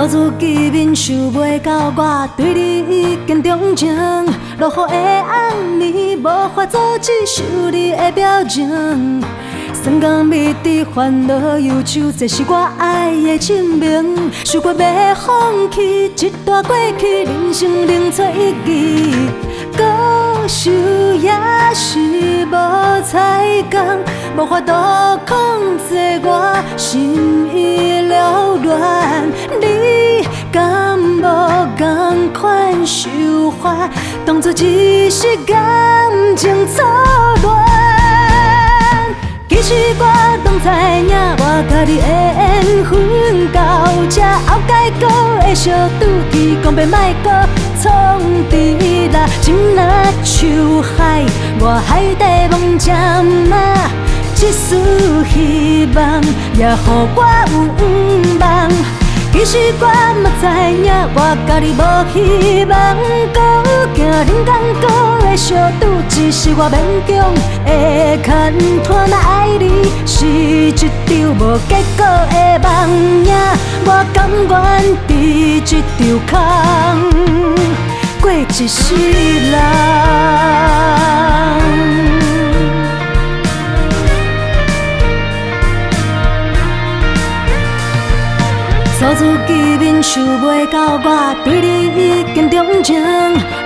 错自己面想袂到我对你已经钟情，落雨的暗暝无法阻止想你的表情。酸甘蜜甜烦恼忧愁，这是我爱的证明。想过要放弃一段过去，人生另找意义。高手也是无彩工，无法度控制我心意缭乱。你敢无同款想法，当作只是感情错乱？其实我拢知影，我甲你的缘分到这，后盖阁会相拄，天公伯莫阁创治啦。情若像海，我海底梦这晚，一丝希望也予我有梦。其实我嘛知影，我甲你无希望，搁行人间搁会相拄，只是我勉强会牵拖。若爱你是一场无结果的梦影，我甘愿伫这场空过一世人。错自己面想袂到我对你已经钟情，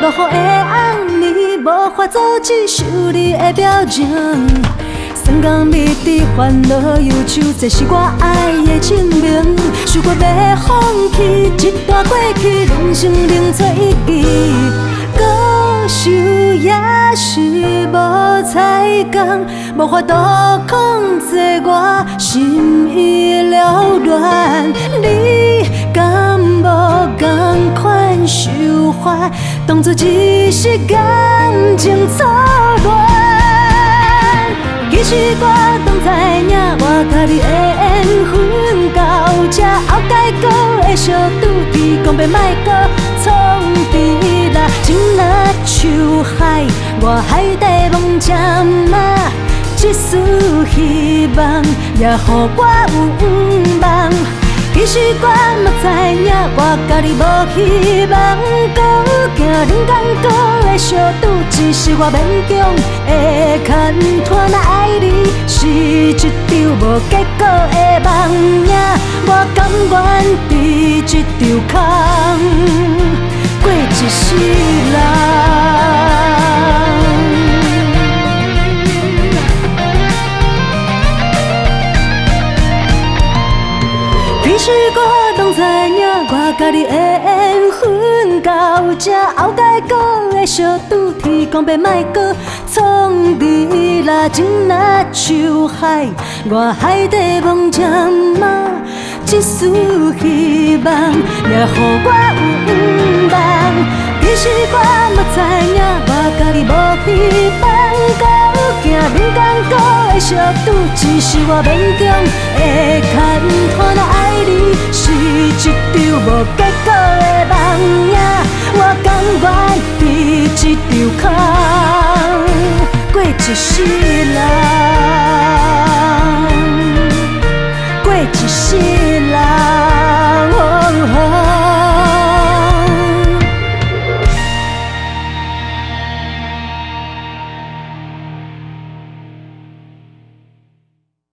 落雨的暗暝无法阻止想你的表情。酸甘蜜甜烦恼忧愁，这是我爱的证明。想过要放弃一段过去，人生另找意义。高手也是无彩工，无法度控制我心意缭乱。你敢无同款想法，当作只是感情错乱？其实我拢知影，我甲你的缘分到这，后盖阁会相拄，天公伯莫阁创治啦。情若像海，我海底梦这晚，一丝希望也予我有梦。其实我嘛知影，我甲你无希望，搁行人间搁会相拄，只是我勉强会牵拖。若爱你是一场无结果的梦影，我甘愿伫这场空过一世人。其实我拢知影，我甲你的缘分到这，后盖阁会相拄，天公伯莫阁创治啦。情若像海，我海底梦这晚，一丝希望也予我有梦。其实我嘛知影，我甲你无希望，搁行人间搁会相拄，只是我勉强会牵拖。若爱你是一场无结果的梦影，我甘愿伫这场空过一世人，过一世人。